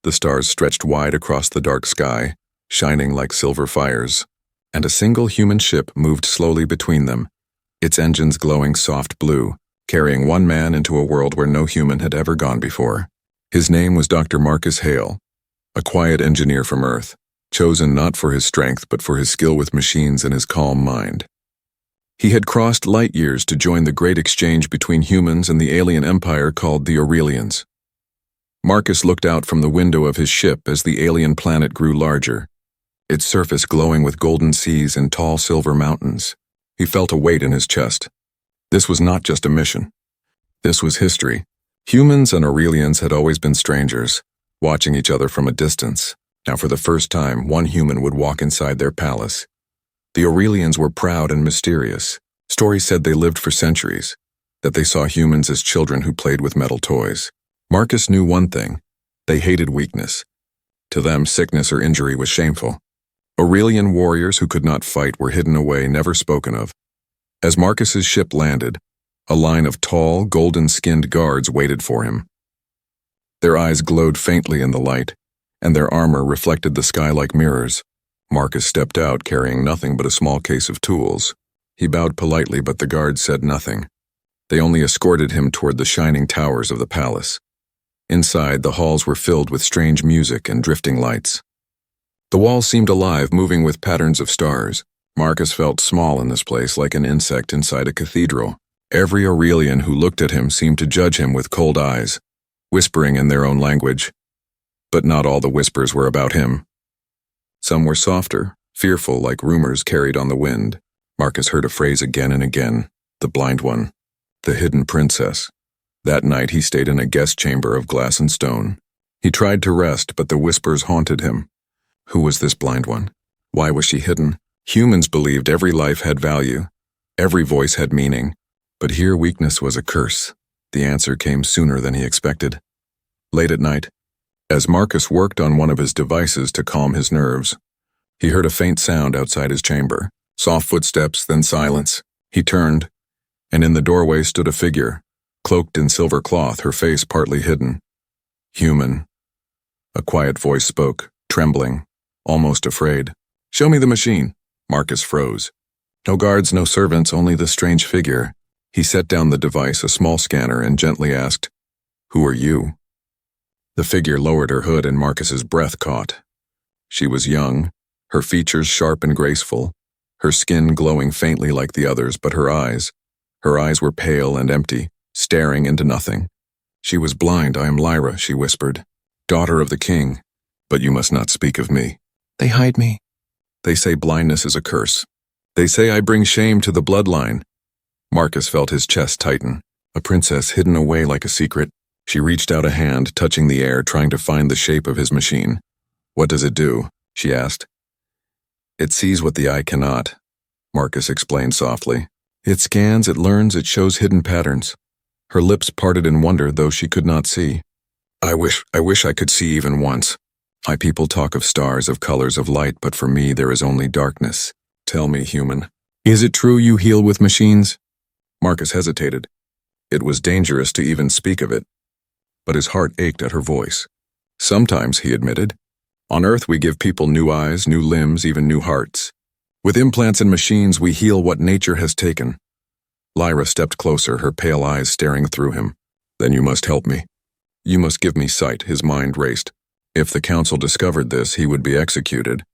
The stars stretched wide across the dark sky, shining like silver fires, and a single human ship moved slowly between them, its engines glowing soft blue, carrying one man into a world where no human had ever gone before. His name was Dr. Marcus Hale, a quiet engineer from Earth, chosen not for his strength but for his skill with machines and his calm mind. He had crossed light years to join the great exchange between humans and the alien empire called the Aurelians. Marcus looked out from the window of his ship as the alien planet grew larger, its surface glowing with golden seas and tall silver mountains. He felt a weight in his chest. This was not just a mission. This was history. Humans and Aurelians had always been strangers, watching each other from a distance. Now for the first time, one human would walk inside their palace. The Aurelians were proud and mysterious. Stories said they lived for centuries, that they saw humans as children who played with metal toys. Marcus knew one thing: they hated weakness. To them, sickness or injury was shameful. Aurelian warriors who could not fight were hidden away, never spoken of. As Marcus's ship landed, a line of tall, golden-skinned guards waited for him. Their eyes glowed faintly in the light, and their armor reflected the sky like mirrors. Marcus stepped out carrying nothing but a small case of tools. He bowed politely, but the guards said nothing. They only escorted him toward the shining towers of the palace. Inside, the halls were filled with strange music and drifting lights. The walls seemed alive, moving with patterns of stars. Marcus felt small in this place, like an insect inside a cathedral. Every Aurelian who looked at him seemed to judge him with cold eyes, whispering in their own language. But not all the whispers were about him. Some were softer, fearful, like rumors carried on the wind. Marcus heard a phrase again and again: the blind one, the hidden princess. That night he stayed in a guest chamber of glass and stone. He tried to rest, but the whispers haunted him. Who was this blind one? Why was she hidden? Humans believed every life had value. Every voice had meaning. But here weakness was a curse. The answer came sooner than he expected. Late at night, as Marcus worked on one of his devices to calm his nerves, he heard a faint sound outside his chamber. Soft footsteps, then silence. He turned, and in the doorway stood a figure, cloaked in silver cloth, her face partly hidden. Human. A quiet voice spoke, trembling, almost afraid. "Show me the machine." Marcus froze. No guards, no servants, only the strange figure. He set down the device, a small scanner, and gently asked, "Who are you?" The figure lowered her hood and Marcus's breath caught. She was young, her features sharp and graceful, her skin glowing faintly like the others, but her eyes were pale and empty, staring into nothing. She was blind. "I am Lyra," she whispered, "daughter of the king, but you must not speak of me. They hide me. They say blindness is a curse. They say I bring shame to the bloodline." Marcus felt his chest tighten. A princess hidden away like a secret. She reached out a hand, touching the air, trying to find the shape of his machine. "What does it do?" she asked. "It sees what the eye cannot," Marcus explained softly. "It scans, it learns, it shows hidden patterns." Her lips parted in wonder, though she could not see. I wish I could see even once. My people talk of stars, of colors, of light, but for me there is only darkness. Tell me, human, is it true you heal with machines?" Marcus hesitated. It was dangerous to even speak of it, but his heart ached at her voice. "Sometimes," he admitted. "On Earth we give people new eyes, new limbs, even new hearts. With implants and machines we heal what nature has taken." Lyra stepped closer, her pale eyes staring through him. "Then you must help me. You must give me sight." His mind raced. If the council discovered this, he would be executed.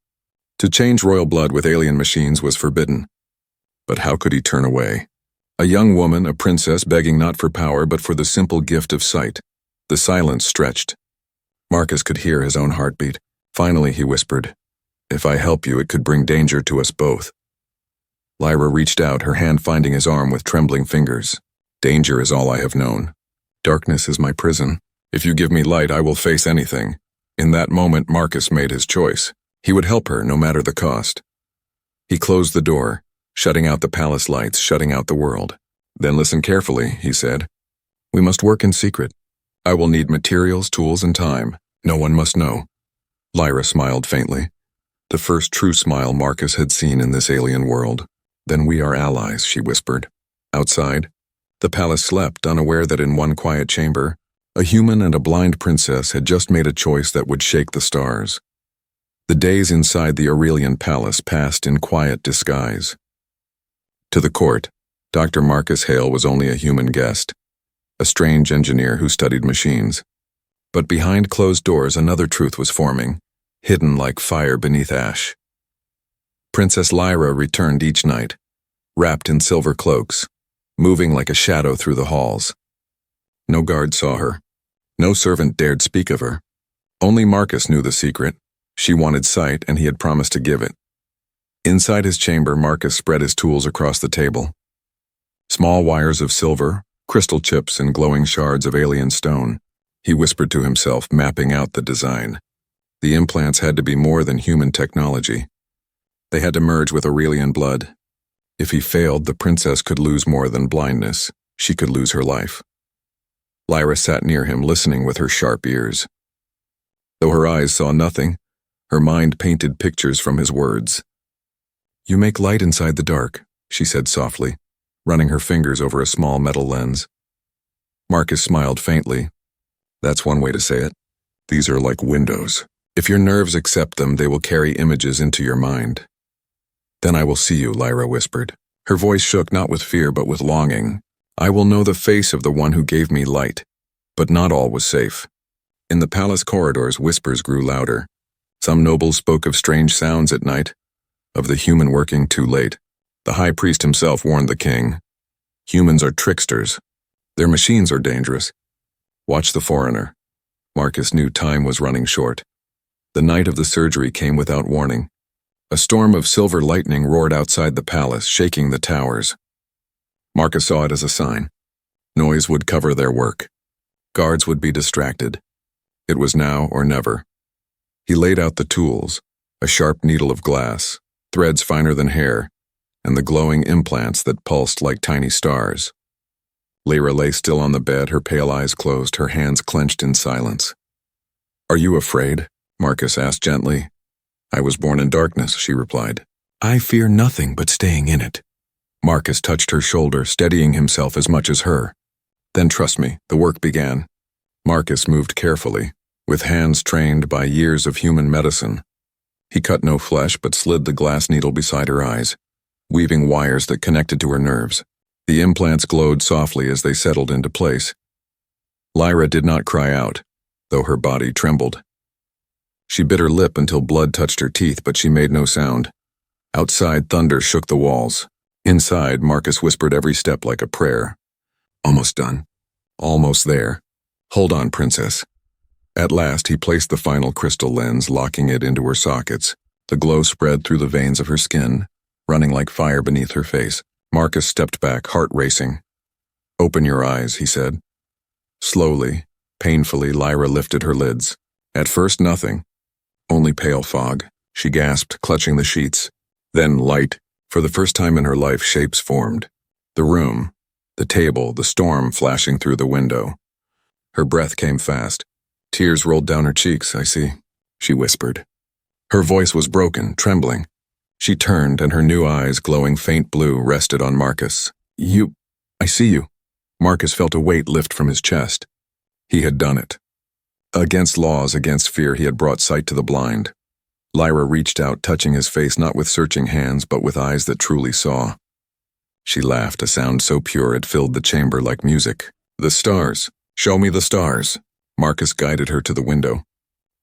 To change royal blood with alien machines was forbidden. But how could he turn away? A young woman, a princess, begging not for power but for the simple gift of sight. The silence stretched. Marcus could hear his own heartbeat. Finally, he whispered, "If I help you, it could bring danger to us both." Lyra reached out, her hand finding his arm with trembling fingers. "Danger is all I have known. Darkness is my prison. If you give me light, I will face anything." In that moment, Marcus made his choice. He would help her, no matter the cost. He closed the door, shutting out the palace lights, shutting out the world. "Then listen carefully," he said. "We must work in secret. I will need materials, tools, and time. No one must know." Lyra smiled faintly. The first true smile Marcus had seen in this alien world. "Then we are allies," she whispered. Outside, the palace slept, unaware that in one quiet chamber, A human and a blind princess had just made a choice that would shake the stars. The days inside the Aurelian palace passed in quiet disguise. To the court, Dr. Marcus Hale was only a human guest, a strange engineer who studied machines. But behind closed doors another truth was forming, hidden like fire beneath ash. Princess Lyra returned each night, wrapped in silver cloaks, moving like a shadow through the halls. No guard saw her. No servant dared speak of her. Only Marcus knew the secret. She wanted sight, and he had promised to give it. Inside his chamber, Marcus spread his tools across the table. Small wires of silver, crystal chips, and glowing shards of alien stone. He whispered to himself, mapping out the design. The implants had to be more than human technology. They had to merge with Aurelian blood. If he failed, the princess could lose more than blindness. She could lose her life. Lyra sat near him, listening with her sharp ears. Though her eyes saw nothing, her mind painted pictures from his words. "You make light inside the dark," she said softly, running her fingers over a small metal lens. Marcus smiled faintly. "That's one way to say it. These are like windows. If your nerves accept them, they will carry images into your mind." "Then I will see you," Lyra whispered. Her voice shook not with fear but with longing. "I will know the face of the one who gave me light." But not all was safe. In the palace corridors, whispers grew louder. Some nobles spoke of strange sounds at night, of the human working too late. The high priest himself warned the king. "Humans are tricksters. Their machines are dangerous. Watch the foreigner." Marcus knew time was running short. The night of the surgery came without warning. A storm of silver lightning roared outside the palace, shaking the towers. Marcus saw it as a sign. Noise would cover their work. Guards would be distracted. It was now or never. He laid out the tools, a sharp needle of glass, threads finer than hair, and the glowing implants that pulsed like tiny stars. Lyra lay still on the bed, her pale eyes closed, her hands clenched in silence. "Are you afraid?" Marcus asked gently. "I was born in darkness," she replied. "I fear nothing but staying in it." Marcus touched her shoulder, steadying himself as much as her. "Then trust me." The work began. Marcus moved carefully, with hands trained by years of human medicine. He cut no flesh but slid the glass needle beside her eyes, weaving wires that connected to her nerves. The implants glowed softly as they settled into place. Lyra did not cry out, though her body trembled. She bit her lip until blood touched her teeth, but she made no sound. Outside, thunder shook the walls. Inside, Marcus whispered every step like a prayer. "Almost done. Almost there. Hold on, princess." At last, he placed the final crystal lens, locking it into her sockets. The glow spread through the veins of her skin, running like fire beneath her face. Marcus stepped back, heart racing. "Open your eyes," he said. Slowly, painfully, Lyra lifted her lids. At first, nothing. Only pale fog. She gasped, clutching the sheets. Then light. For the first time in her life, shapes formed. The room, the table, the storm flashing through the window. Her breath came fast. Tears rolled down her cheeks. "I see," she whispered. Her voice was broken, trembling. She turned, and her new eyes, glowing faint blue, rested on Marcus. I see you." Marcus felt a weight lift from his chest. He had done it. Against laws, against fear, he had brought sight to the blind. Lyra reached out, touching his face not with searching hands, but with eyes that truly saw. She laughed, a sound so pure it filled the chamber like music. "The stars. Show me the stars." Marcus guided her to the window.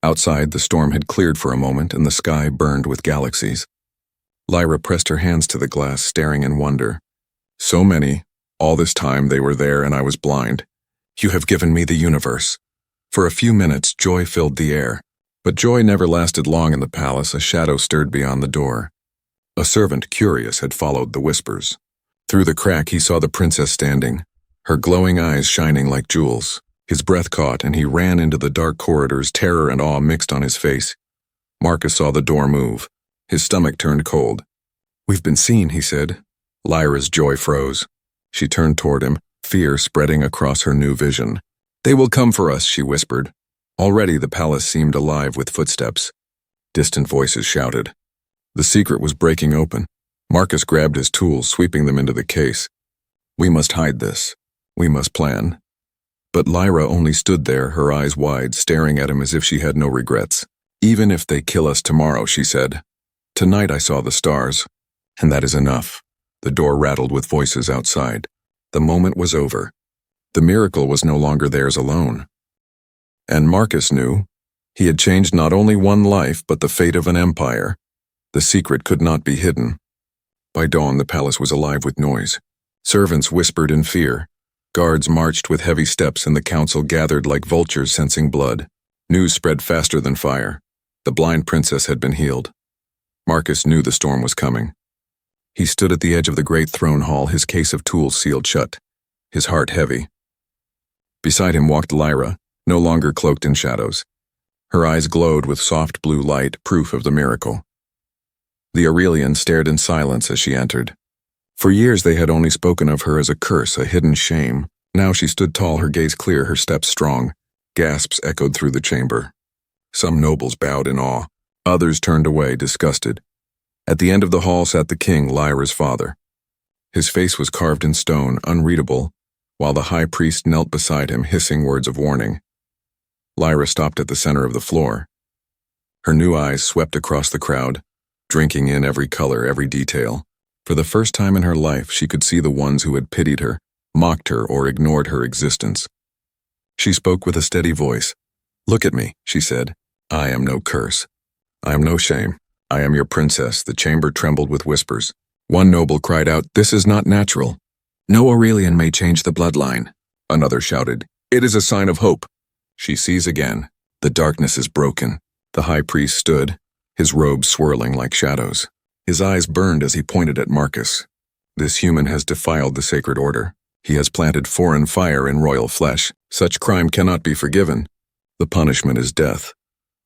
Outside, the storm had cleared for a moment, and the sky burned with galaxies. Lyra pressed her hands to the glass, staring in wonder. "So many. All this time they were there, and I was blind. You have given me the universe." For a few minutes, joy filled the air. But joy never lasted long in the palace. A shadow stirred beyond the door. A servant, curious, had followed the whispers. Through the crack, he saw the princess standing, her glowing eyes shining like jewels. His breath caught, and he ran into the dark corridors, terror and awe mixed on his face. Marcus saw the door move. His stomach turned cold. "We've been seen," he said. Lyra's joy froze. She turned toward him, fear spreading across her new vision. "They will come for us," she whispered. Already the palace seemed alive with footsteps. Distant voices shouted. The secret was breaking open. Marcus grabbed his tools, sweeping them into the case. "We must hide this. We must plan." But Lyra only stood there, her eyes wide, staring at him as if she had no regrets. "Even if they kill us tomorrow," she said. "Tonight I saw the stars, and that is enough." The door rattled with voices outside. The moment was over. The miracle was no longer theirs alone. And Marcus knew. He had changed not only one life, but the fate of an empire. The secret could not be hidden. By dawn, the palace was alive with noise. Servants whispered in fear. Guards marched with heavy steps, and the council gathered like vultures sensing blood. News spread faster than fire. The blind princess had been healed. Marcus knew the storm was coming. He stood at the edge of the great throne hall, his case of tools sealed shut, his heart heavy. Beside him walked Lyra, no longer cloaked in shadows. Her eyes glowed with soft blue light, proof of the miracle. The Aurelian stared in silence as she entered. For years they had only spoken of her as a curse, a hidden shame. Now she stood tall, her gaze clear, her steps strong. Gasps echoed through the chamber. Some nobles bowed in awe. Others turned away, disgusted. At the end of the hall sat the king, Lyra's father. His face was carved in stone, unreadable, while the high priest knelt beside him, hissing words of warning. Lyra stopped at the center of the floor. Her new eyes swept across the crowd, drinking in every color, every detail. For the first time in her life, she could see the ones who had pitied her, mocked her, or ignored her existence. She spoke with a steady voice. "Look at me," she said. "I am no curse. I am no shame. I am your princess." The chamber trembled with whispers. One noble cried out, "This is not natural. No Aurelian may change the bloodline." Another shouted, "It is a sign of hope." She sees again. The darkness is broken. The high priest stood, his robes swirling like shadows. His eyes burned as he pointed at Marcus. "This human has defiled the sacred order. He has planted foreign fire in royal flesh. Such crime cannot be forgiven. The punishment is death."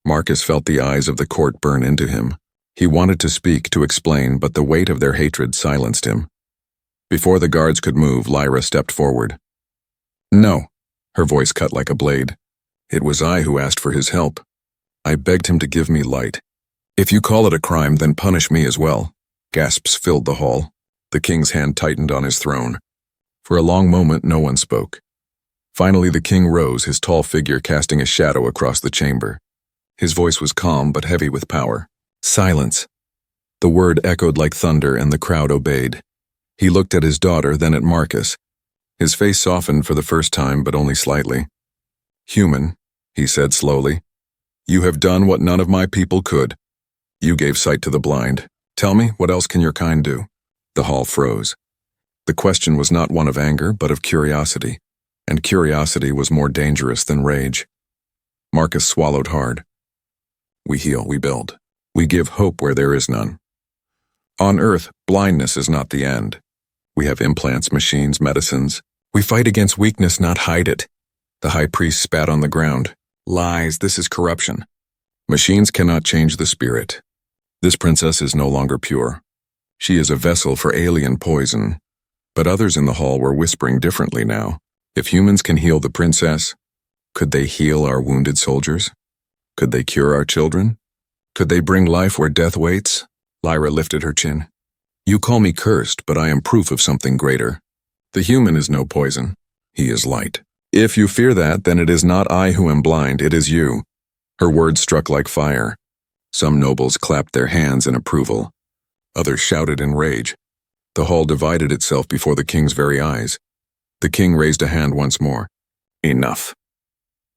Marcus felt the eyes of the court burn into him. He wanted to speak, to explain, but the weight of their hatred silenced him. Before the guards could move, Lyra stepped forward. "No," her voice cut like a blade. "It was I who asked for his help. I begged him to give me light. If you call it a crime, then punish me as well." Gasps filled the hall. The king's hand tightened on his throne. For a long moment, no one spoke. Finally, the king rose, his tall figure casting a shadow across the chamber. His voice was calm but heavy with power. "Silence." The word echoed like thunder, and the crowd obeyed. He looked at his daughter, then at Marcus. His face softened for the first time, but only slightly. "Human," he said slowly, "you have done what none of my people could. You gave sight to the blind. Tell me, what else can your kind do?" The hall froze. The question was not one of anger, but of curiosity, and curiosity was more dangerous than rage. Marcus swallowed hard. "We heal, we build. We give hope where there is none. On Earth, blindness is not the end. We have implants, machines, medicines. We fight against weakness, not hide it." The high priest spat on the ground. "Lies, this is corruption. Machines cannot change the spirit. This princess is no longer pure. She is a vessel for alien poison." But others in the hall were whispering differently now. If humans can heal the princess, could they heal our wounded soldiers? Could they cure our children? Could they bring life where death waits? Lyra lifted her chin. "You call me cursed, but I am proof of something greater. The human is no poison. He is light. If you fear that, then it is not I who am blind, it is you." Her words struck like fire. Some nobles clapped their hands in approval. Others shouted in rage. The hall divided itself before the king's very eyes. The king raised a hand once more. "Enough."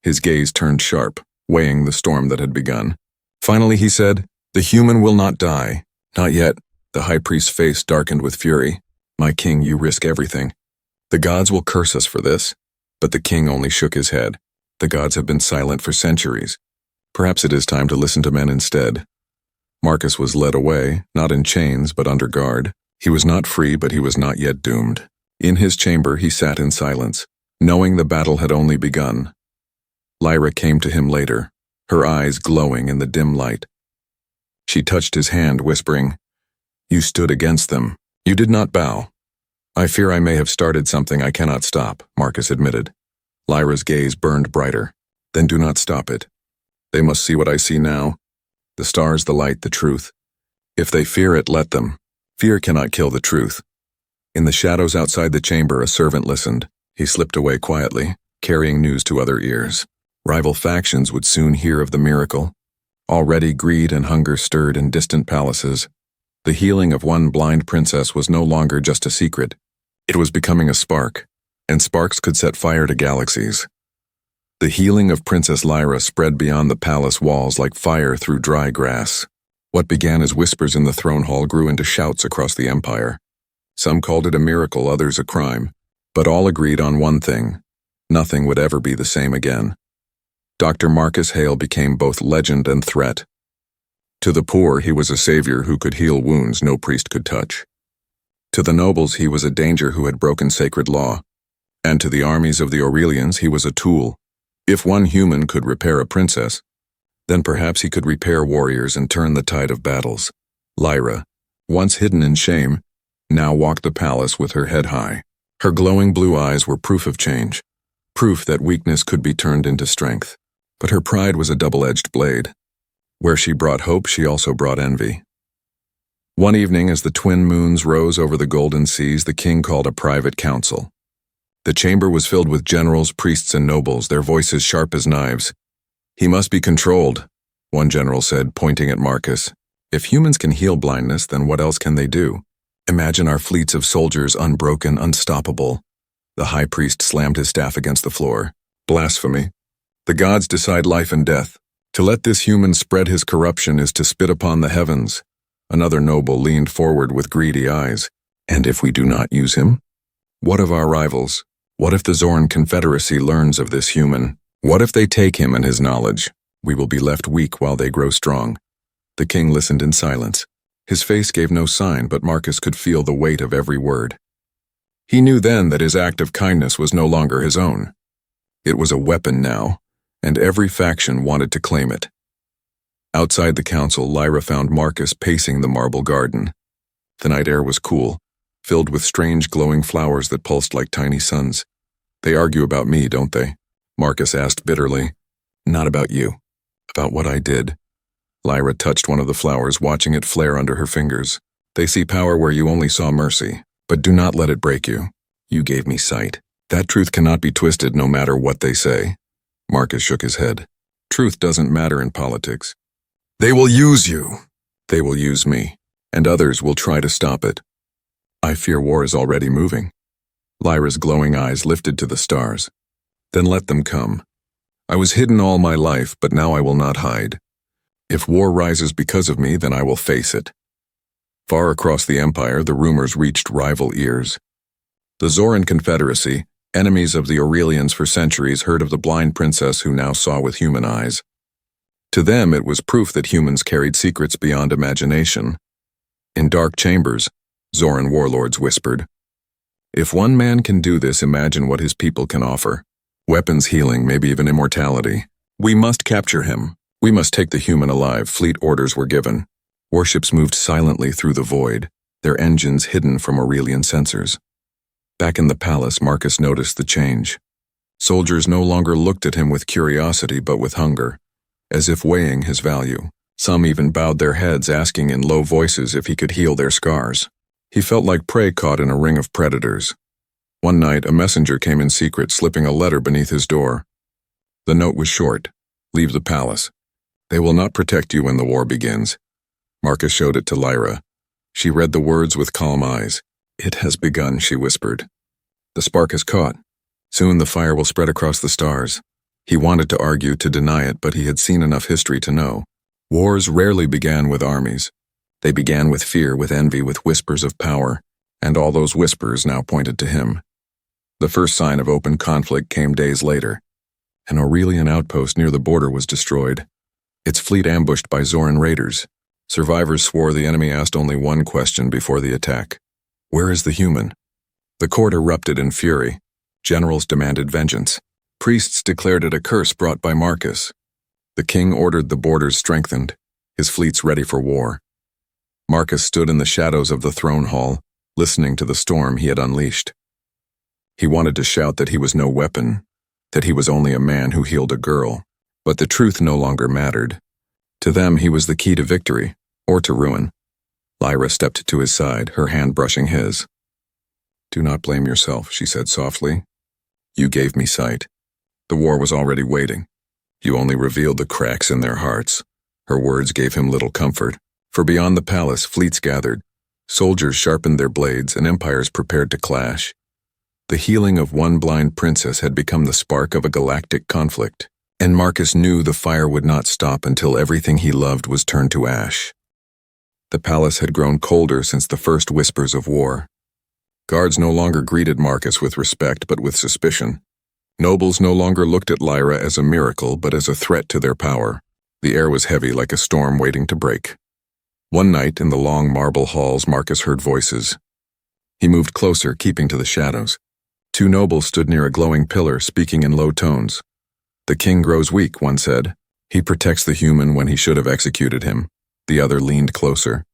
His gaze turned sharp, weighing the storm that had begun. Finally he said, "The human will not die. Not yet." The high priest's face darkened with fury. "My king, you risk everything. The gods will curse us for this." But the king only shook his head. The gods have been silent for centuries. Perhaps it is time to listen to men instead. Marcus was led away, not in chains, but under guard. He was not free, but he was not yet doomed. In his chamber, he sat in silence, knowing the battle had only begun. Lyra came to him later, her eyes glowing in the dim light. She touched his hand, whispering, "You stood against them. You did not bow." "I fear I may have started something I cannot stop," Marcus admitted. Lyra's gaze burned brighter. "Then do not stop it. They must see what I see now. The stars, the light, the truth. If they fear it, let them. Fear cannot kill the truth." In the shadows outside the chamber, a servant listened. He slipped away quietly. carrying news to other ears. Rival factions would soon hear of the miracle. Already greed and hunger stirred in distant palaces. The healing of one blind princess was no longer just a secret. It was becoming a spark, and sparks could set fire to galaxies. The healing of Princess Lyra spread beyond the palace walls like fire through dry grass. What began as whispers in the throne hall grew into shouts across the empire. Some called it a miracle, others a crime, but all agreed on one thing: nothing would ever be the same again. Dr. Marcus Hale became both legend and threat. To the poor, he was a savior who could heal wounds no priest could touch. To the nobles, he was a danger who had broken sacred law. And to the armies of the Aurelians, he was a tool. If one human could repair a princess, then perhaps he could repair warriors and turn the tide of battles. Lyra, once hidden in shame, now walked the palace with her head high. Her glowing blue eyes were proof of change, proof that weakness could be turned into strength. But her pride was a double-edged blade. Where she brought hope, she also brought envy. One evening, as the twin moons rose over the golden seas, the king called a private council. The chamber was filled with generals, priests, and nobles, their voices sharp as knives. "He must be controlled," one general said, pointing at Marcus. "If humans can heal blindness, then what else can they do? Imagine our fleets of soldiers, unbroken, unstoppable." The high priest slammed his staff against the floor. "Blasphemy. The gods decide life and death. To let this human spread his corruption is to spit upon the heavens." Another noble leaned forward with greedy eyes. "And if we do not use him? What of our rivals? What if the Zoran Confederacy learns of this human? What if they take him and his knowledge? We will be left weak while they grow strong." The king listened in silence. His face gave no sign, but Marcus could feel the weight of every word. He knew then that his act of kindness was no longer his own. It was a weapon now, and every faction wanted to claim it. Outside the council, Lyra found Marcus pacing the marble garden. The night air was cool, filled with strange glowing flowers that pulsed like tiny suns. "They argue about me, don't they?" Marcus asked bitterly. "Not about you. About what I did." Lyra touched one of the flowers, watching it flare under her fingers. "They see power where you only saw mercy, but do not let it break you. You gave me sight. That truth cannot be twisted no matter what they say." Marcus shook his head. "Truth doesn't matter in politics. They will use you. They will use me, and others will try to stop it. I fear war is already moving." Lyra's glowing eyes lifted to the stars. "Then let them come. I was hidden all my life, but now I will not hide. If war rises because of me, then I will face it." Far across the empire, the rumors reached rival ears. The Zoran Confederacy, enemies of the Aurelians for centuries, heard of the blind princess who now saw with human eyes. To them, it was proof that humans carried secrets beyond imagination. In dark chambers, Zoran warlords whispered, "If one man can do this, imagine what his people can offer. Weapons, healing, maybe even immortality. We must capture him. We must take the human alive." Fleet orders were given. Warships moved silently through the void, their engines hidden from Aurelian sensors. Back in the palace, Marcus noticed the change. Soldiers no longer looked at him with curiosity but with hunger, as if weighing his value. Some even bowed their heads, asking in low voices if he could heal their scars. He felt like prey caught in a ring of predators. One night, a messenger came in secret, slipping a letter beneath his door. The note was short: "Leave the palace. They will not protect you when the war begins." Marcus showed it to Lyra. She read the words with calm eyes. "It has begun," she whispered. "The spark has caught. Soon the fire will spread across the stars." He wanted to argue, to deny it, but he had seen enough history to know. Wars rarely began with armies. They began with fear, with envy, with whispers of power, and all those whispers now pointed to him. The first sign of open conflict came days later. An Aurelian outpost near the border was destroyed, its fleet ambushed by Zoran raiders. Survivors swore the enemy asked only one question before the attack: "Where is the human?" The court erupted in fury. Generals demanded vengeance. Priests declared it a curse brought by Marcus. The king ordered the borders strengthened, his fleets ready for war. Marcus stood in the shadows of the throne hall, listening to the storm he had unleashed. He wanted to shout that he was no weapon, that he was only a man who healed a girl, but the truth no longer mattered. To them, he was the key to victory, or to ruin. Lyra stepped to his side, her hand brushing his. "Do not blame yourself," she said softly. "You gave me sight. The war was already waiting. You only revealed the cracks in their hearts. Her words gave him little comfort, for beyond the palace fleets gathered. Soldiers sharpened their blades and empires prepared to clash. The healing of one blind princess had become the spark of a galactic conflict, and Marcus knew the fire would not stop until everything he loved was turned to ash. The palace had grown colder since the first whispers of war. Guards no longer greeted Marcus with respect but with suspicion. Nobles no longer looked at Lyra as a miracle but as a threat to their power. The air was heavy like a storm waiting to break. One night in the long marble halls, Marcus heard voices. He moved closer, keeping to the shadows. Two nobles stood near a glowing pillar, speaking in low tones. "The king grows weak," one said. "He protects the human when he should have executed him." The other leaned closer.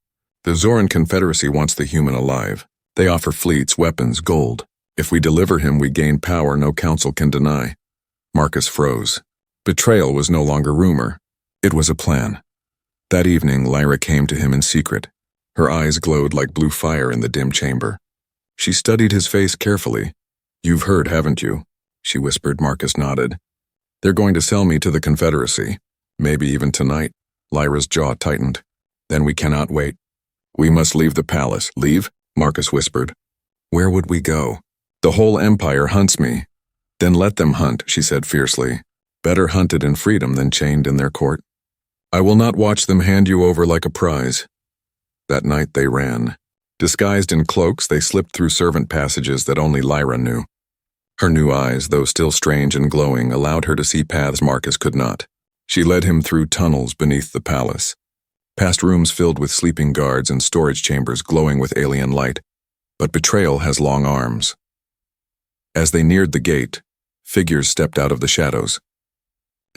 "The Zoran Confederacy wants the human alive. They offer fleets, weapons, gold. If we deliver him, we gain power no council can deny." Marcus froze. Betrayal was no longer rumor. It was a plan. That evening, Lyra came to him in secret. Her eyes glowed like blue fire in the dim chamber. She studied his face carefully. "You've heard, haven't you?" she whispered. Marcus nodded. "They're going to sell me to the Confederacy. Maybe even tonight." Lyra's jaw tightened. "Then we cannot wait. We must leave the palace." "Leave?" Marcus whispered. "Where would we go? The whole empire hunts me." "Then let them hunt," she said fiercely. "Better hunted in freedom than chained in their court. I will not watch them hand you over like a prize." That night they ran. Disguised in cloaks, they slipped through servant passages that only Lyra knew. Her new eyes, though still strange and glowing, allowed her to see paths Marcus could not. She led him through tunnels beneath the palace, past rooms filled with sleeping guards and storage chambers glowing with alien light. But betrayal has long arms. As they neared the gate, figures stepped out of the shadows.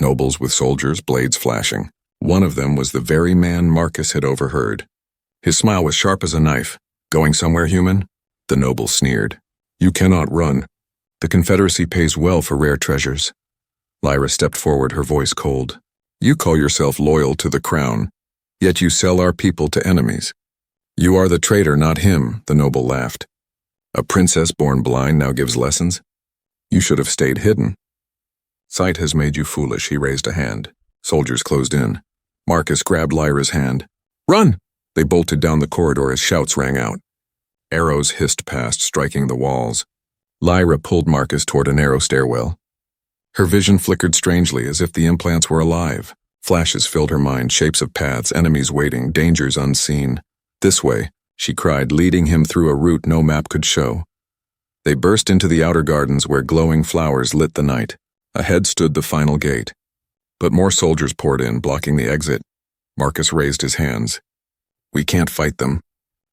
Nobles with soldiers, blades flashing. One of them was the very man Marcus had overheard. His smile was sharp as a knife. "Going somewhere, human?" The noble sneered. "You cannot run. The Confederacy pays well for rare treasures." Lyra stepped forward, her voice cold. "You call yourself loyal to the crown, yet you sell our people to enemies." "You are the traitor, not him," the noble laughed. "A princess born blind now gives lessons? You should have stayed hidden." "Sight has made you foolish," he raised a hand. Soldiers closed in. Marcus grabbed Lyra's hand. "Run!" They bolted down the corridor as shouts rang out. Arrows hissed past, striking the walls. Lyra pulled Marcus toward a narrow stairwell. Her vision flickered strangely, as if the implants were alive. Flashes filled her mind, shapes of paths, enemies waiting, dangers unseen. "This way," she cried, leading him through a route no map could show. They burst into the outer gardens where glowing flowers lit the night. Ahead stood the final gate. But more soldiers poured in, blocking the exit. Marcus raised his hands. "We can't fight them.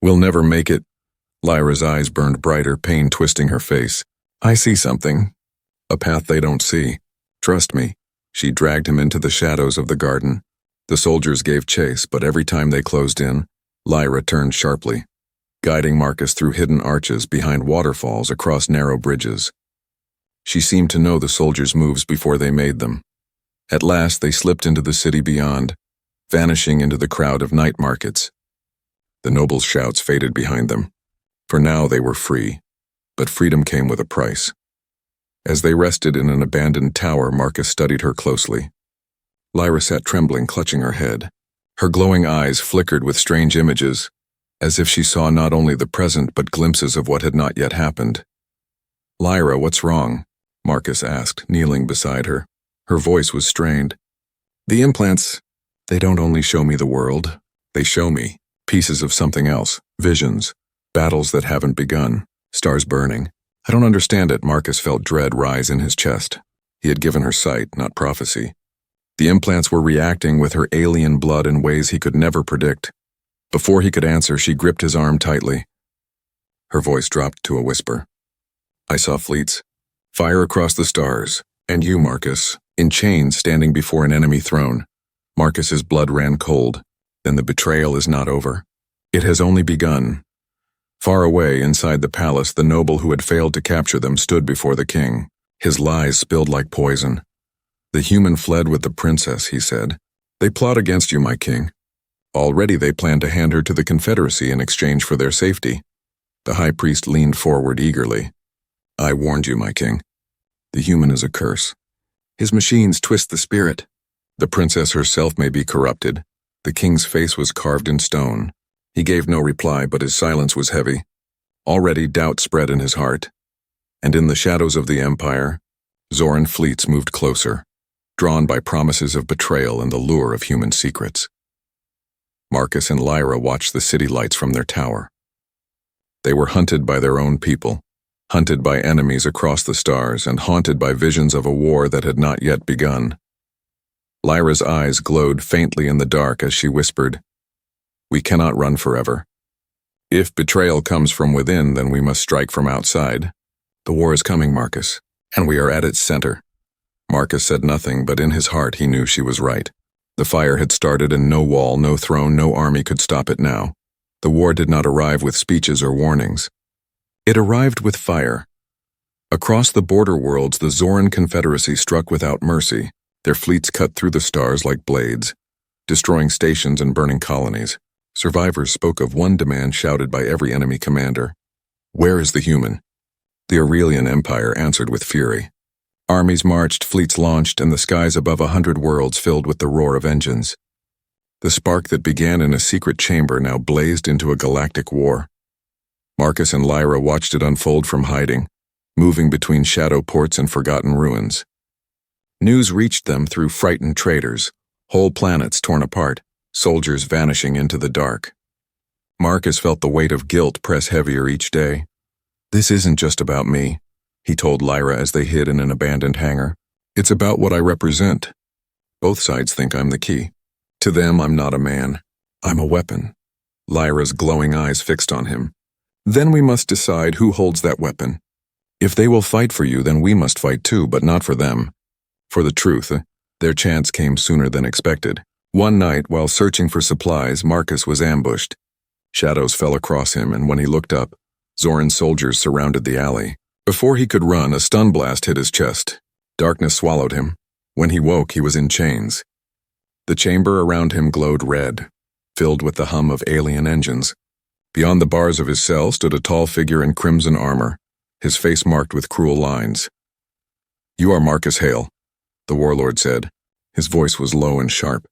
We'll never make it." Lyra's eyes burned brighter, pain twisting her face. "I see something. A path they don't see. Trust me." She dragged him into the shadows of the garden. The soldiers gave chase, but every time they closed in, Lyra turned sharply, guiding Marcus through hidden arches, behind waterfalls, across narrow bridges. She seemed to know the soldiers' moves before they made them. At last they slipped into the city beyond, vanishing into the crowd of night markets. The nobles' shouts faded behind them. For now they were free, but freedom came with a price. As they rested in an abandoned tower, Marcus studied her closely. Lyra sat trembling, clutching her head. Her glowing eyes flickered with strange images, as if she saw not only the present but glimpses of what had not yet happened. "Lyra, what's wrong?" Marcus asked, kneeling beside her. Her voice was strained. "The implants, they don't only show me the world, they show me pieces of something else, visions, battles that haven't begun, stars burning. I don't understand it." Marcus felt dread rise in his chest. He had given her sight, not prophecy. The implants were reacting with her alien blood in ways he could never predict. Before he could answer, she gripped his arm tightly. Her voice dropped to a whisper. "I saw fleets, fire across the stars, and you, Marcus, in chains standing before an enemy throne." Marcus's blood ran cold. Then the betrayal is not over. It has only begun. Far away, inside the palace, the noble who had failed to capture them stood before the king. His lies spilled like poison. "The human fled with the princess," he said. "They plot against you, my king. Already they plan to hand her to the Confederacy in exchange for their safety." The high priest leaned forward eagerly. "I warned you, my king. The human is a curse. His machines twist the spirit. The princess herself may be corrupted. The king's face was carved in stone. He gave no reply, but his silence was heavy. Already doubt spread in his heart. And in the shadows of the empire, Zoran fleets moved closer, drawn by promises of betrayal and the lure of human secrets. Marcus and Lyra watched the city lights from their tower. They were hunted by their own people, hunted by enemies across the stars, and haunted by visions of a war that had not yet begun. Lyra's eyes glowed faintly in the dark as she whispered, "We cannot run forever. If betrayal comes from within, then we must strike from outside. The war is coming, Marcus, and we are at its center." Marcus said nothing, but in his heart he knew she was right. The fire had started, and no wall, no throne, no army could stop it now. The war did not arrive with speeches or warnings. It arrived with fire. Across the border worlds, the Zoran Confederacy struck without mercy. Their fleets cut through the stars like blades, destroying stations and burning colonies. Survivors spoke of one demand shouted by every enemy commander: "Where is the human?" The Aurelian Empire answered with fury. Armies marched, fleets launched, and the skies above 100 worlds filled with the roar of engines. The spark that began in a secret chamber now blazed into a galactic war. Marcus and Lyra watched it unfold from hiding, moving between shadow ports and forgotten ruins. News reached them through frightened traders, whole planets torn apart, soldiers vanishing into the dark. Marcus felt the weight of guilt press heavier each day. "This isn't just about me," he told Lyra as they hid in an abandoned hangar. "It's about what I represent. Both sides think I'm the key. To them, I'm not a man. I'm a weapon." Lyra's glowing eyes fixed on him. "Then we must decide who holds that weapon. If they will fight for you, then we must fight too, but not for them." For the truth, their chance came sooner than expected. One night, while searching for supplies, Marcus was ambushed. Shadows fell across him, and when he looked up, Zoran's soldiers surrounded the alley. Before he could run, a stun blast hit his chest. Darkness swallowed him. When he woke, he was in chains. The chamber around him glowed red, filled with the hum of alien engines. Beyond the bars of his cell stood a tall figure in crimson armor, his face marked with cruel lines. "You are Marcus Hale," the warlord said. His voice was low and sharp.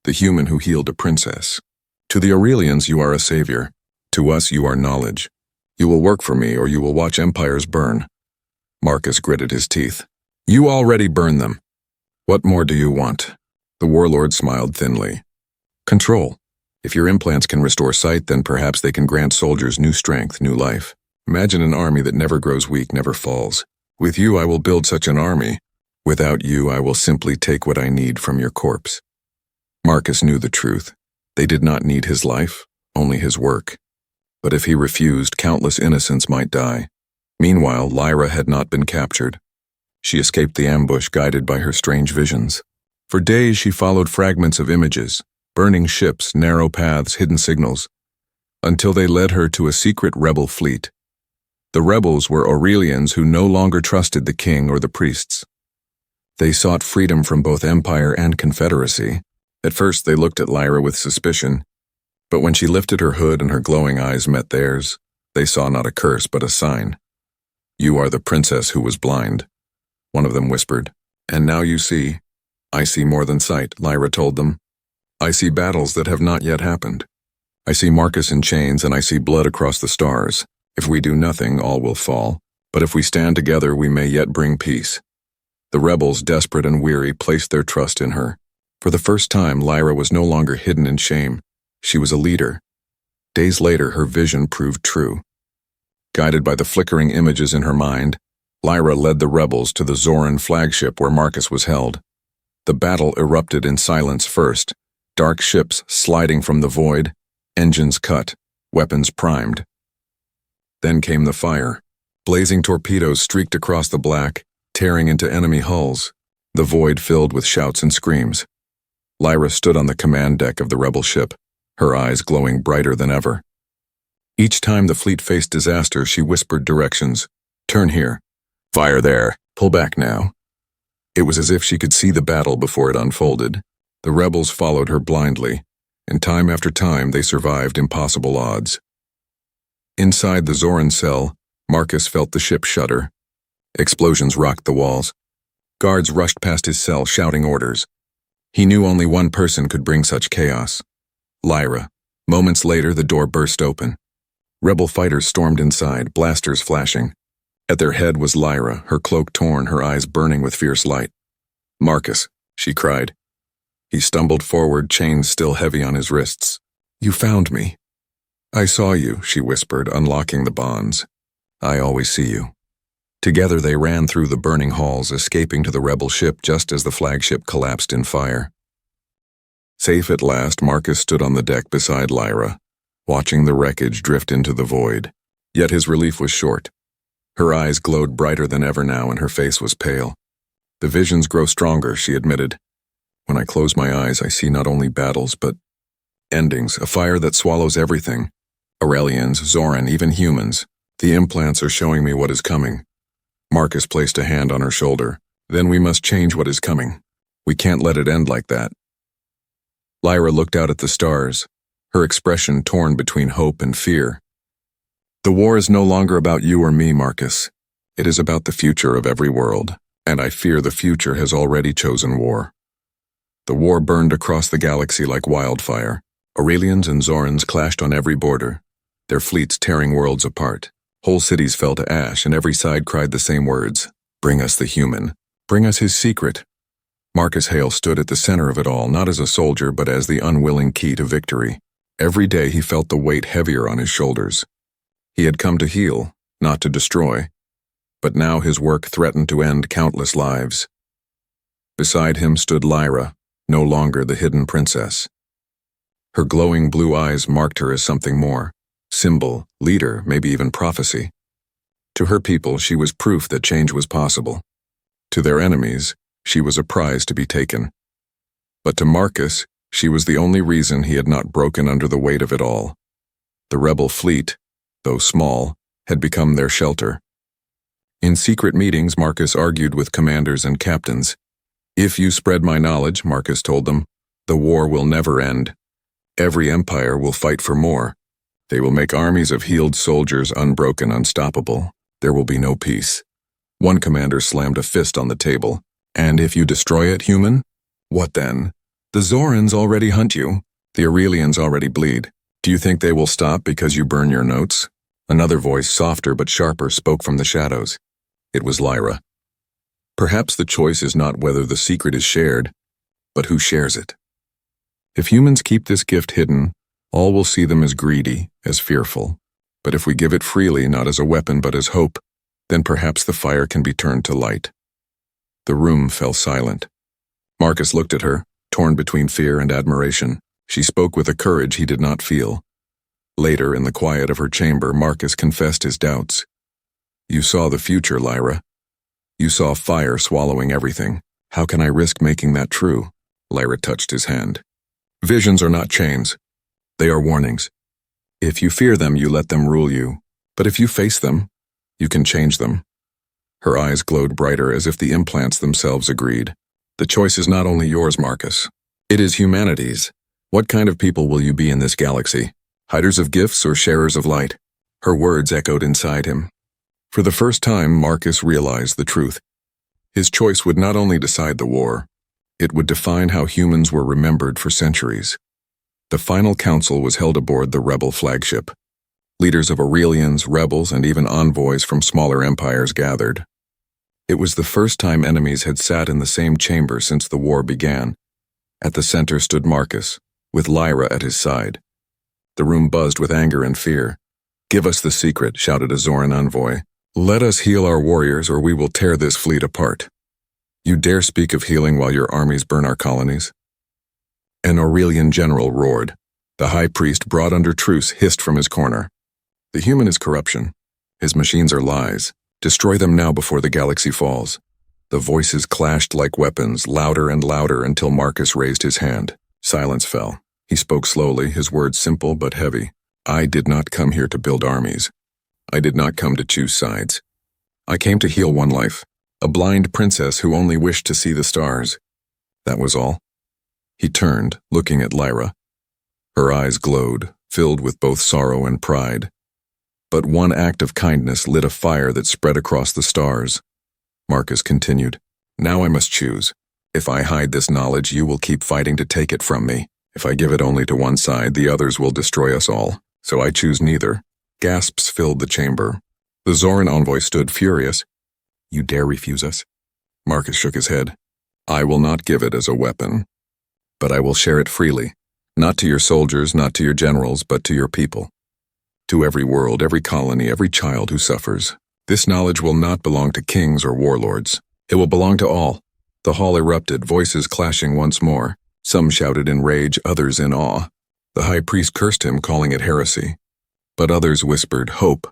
"The human who healed a princess. To the Aurelians, you are a savior. To us, you are knowledge. You will work for me, or you will watch empires burn." Marcus gritted his teeth. "You already burn them. What more do you want?" The warlord smiled thinly. "Control. If your implants can restore sight, then perhaps they can grant soldiers new strength, new life. Imagine an army that never grows weak, never falls. With you, I will build such an army. Without you, I will simply take what I need from your corpse." Marcus knew the truth. They did not need his life, only his work. But if he refused, countless innocents might die. Meanwhile, Lyra had not been captured. She escaped the ambush, guided by her strange visions. For days she followed fragments of images, burning ships, narrow paths, hidden signals, until they led her to a secret rebel fleet. The rebels were Aurelians who no longer trusted the king or the priests. They sought freedom from both empire and confederacy. At first they looked at Lyra with suspicion, but when she lifted her hood and her glowing eyes met theirs, they saw not a curse but a sign. "You are the princess who was blind," one of them whispered. "And now you see." "I see more than sight," Lyra told them. "I see battles that have not yet happened. I see Marcus in chains, and I see blood across the stars. If we do nothing, all will fall. But if we stand together, we may yet bring peace." The rebels, desperate and weary, placed their trust in her. For the first time, Lyra was no longer hidden in shame. She was a leader. Days later, her vision proved true. Guided by the flickering images in her mind, Lyra led the rebels to the Zoran flagship where Marcus was held. The battle erupted in silence first, dark ships sliding from the void, engines cut, weapons primed. Then came the fire. Blazing torpedoes streaked across the black, tearing into enemy hulls. The void filled with shouts and screams. Lyra stood on the command deck of the rebel ship, her eyes glowing brighter than ever. Each time the fleet faced disaster, she whispered directions. "Turn here. Fire there. Pull back now." It was as if she could see the battle before it unfolded. The rebels followed her blindly, and time after time they survived impossible odds. Inside the Zoran cell, Marcus felt the ship shudder. Explosions rocked the walls. Guards rushed past his cell shouting orders. He knew only one person could bring such chaos. Lyra. Moments later, the door burst open. Rebel fighters stormed inside, blasters flashing. At their head was Lyra, her cloak torn, her eyes burning with fierce light. "Marcus," she cried. He stumbled forward, chains still heavy on his wrists. "You found me." "I saw you," she whispered, unlocking the bonds. "I always see you." Together they ran through the burning halls, escaping to the rebel ship just as the flagship collapsed in fire. Safe at last, Marcus stood on the deck beside Lyra, watching the wreckage drift into the void. Yet his relief was short. Her eyes glowed brighter than ever now, and her face was pale. "The visions grow stronger," she admitted. "When I close my eyes, I see not only battles, but endings, a fire that swallows everything. Aurelians, Zoran, even humans. The implants are showing me what is coming." Marcus placed a hand on her shoulder. "Then we must change what is coming. We can't let it end like that." Lyra looked out at the stars, her expression torn between hope and fear. "The war is no longer about you or me, Marcus. It is about the future of every world, and I fear the future has already chosen war." The war burned across the galaxy like wildfire. Aurelians and Zorans clashed on every border, their fleets tearing worlds apart. Whole cities fell to ash, and every side cried the same words: "Bring us the human. Bring us his secret." Marcus Hale stood at the center of it all, not as a soldier, but as the unwilling key to victory. Every day he felt the weight heavier on his shoulders. He had come to heal, not to destroy. But now his work threatened to end countless lives. Beside him stood Lyra, no longer the hidden princess. Her glowing blue eyes marked her as something more: symbol, leader, maybe even prophecy. To her people, she was proof that change was possible. To their enemies, she was a prize to be taken. But to Marcus, she was the only reason he had not broken under the weight of it all. The rebel fleet, though small, had become their shelter. In secret meetings, Marcus argued with commanders and captains. "If you spread my knowledge," Marcus told them, "the war will never end. Every empire will fight for more. They will make armies of healed soldiers unbroken, unstoppable. There will be no peace." One commander slammed a fist on the table. "And if you destroy it, human? What then? The Zorans already hunt you. The Aurelians already bleed. Do you think they will stop because you burn your notes?" Another voice, softer but sharper, spoke from the shadows. It was Lyra. "Perhaps the choice is not whether the secret is shared, but who shares it. If humans keep this gift hidden, all will see them as greedy, as fearful. But if we give it freely, not as a weapon but as hope, then perhaps the fire can be turned to light." The room fell silent. Marcus looked at her, torn between fear and admiration. She spoke with a courage he did not feel. Later, in the quiet of her chamber, Marcus confessed his doubts. "You saw the future, Lyra. You saw fire swallowing everything. How can I risk making that true?" Lyra touched his hand. "Visions are not chains. They are warnings. If you fear them, you let them rule you. But if you face them, you can change them." Her eyes glowed brighter, as if the implants themselves agreed. "The choice is not only yours, Marcus. It is humanity's. What kind of people will you be in this galaxy? Hiders of gifts or sharers of light?" Her words echoed inside him. For the first time, Marcus realized the truth. His choice would not only decide the war, it would define how humans were remembered for centuries. The final council was held aboard the rebel flagship. Leaders of Aurelians, rebels, and even envoys from smaller empires gathered. It was the first time enemies had sat in the same chamber since the war began. At the center stood Marcus, with Lyra at his side. The room buzzed with anger and fear. "Give us the secret," shouted a Zoran envoy. "Let us heal our warriors, or we will tear this fleet apart. You dare speak of healing while your armies burn our colonies?" An Aurelian general roared. The high priest, brought under truce, hissed from his corner. "The human is corruption. His machines are lies. Destroy them now before the galaxy falls." The voices clashed like weapons, louder and louder, until Marcus raised his hand. Silence fell. He spoke slowly, his words simple but heavy. "I did not come here to build armies. I did not come to choose sides. I came to heal one life, a blind princess who only wished to see the stars. That was all." He turned, looking at Lyra. Her eyes glowed, filled with both sorrow and pride. But one act of kindness lit a fire that spread across the stars. Marcus continued, Now I must choose. If I hide this knowledge, you will keep fighting to take it from me. If I give it only to one side, the others will destroy us all. So I choose neither. Gasps filled the chamber. The Zoran envoy stood furious. You dare refuse us? Marcus shook his head. I will not give it as a weapon. But I will share it freely. Not to your soldiers, not to your generals, but to your people. To every world, every colony, every child who suffers. This knowledge will not belong to kings or warlords. It will belong to all. The hall erupted, voices clashing once more. Some shouted in rage, others in awe. The high priest cursed him, calling it heresy. But others whispered, hope.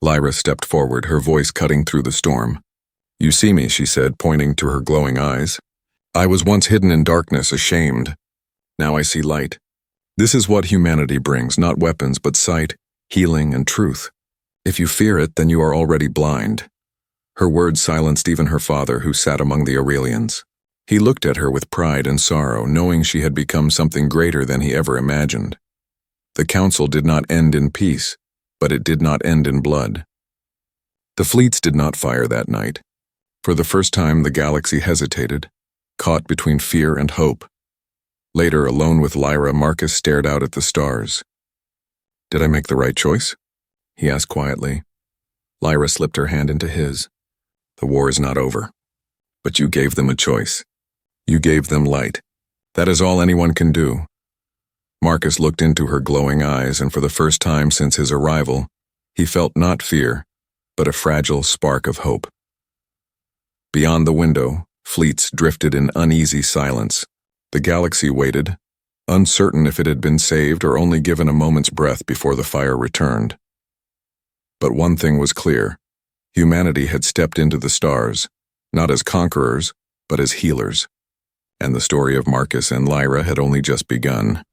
Lyra stepped forward, her voice cutting through the storm. You see me, she said, pointing to her glowing eyes. I was once hidden in darkness, ashamed. Now I see light. This is what humanity brings, not weapons, but sight, healing, and truth. If you fear it, then you are already blind. Her words silenced even her father, who sat among the Aurelians. He looked at her with pride and sorrow, knowing she had become something greater than he ever imagined. The council did not end in peace, but it did not end in blood. The fleets did not fire that night. For the first time, the galaxy hesitated, caught between fear and hope. Later, alone with Lyra, Marcus stared out at the stars. Did I make the right choice? He asked quietly. Lyra slipped her hand into his. The war is not over. But you gave them a choice. You gave them light. That is all anyone can do. Marcus looked into her glowing eyes, and for the first time since his arrival, he felt not fear, but a fragile spark of hope. Beyond the window, fleets drifted in uneasy silence. The galaxy waited, uncertain if it had been saved or only given a moment's breath before the fire returned. But one thing was clear. Humanity had stepped into the stars, not as conquerors, but as healers. And the story of Marcus and Lyra had only just begun.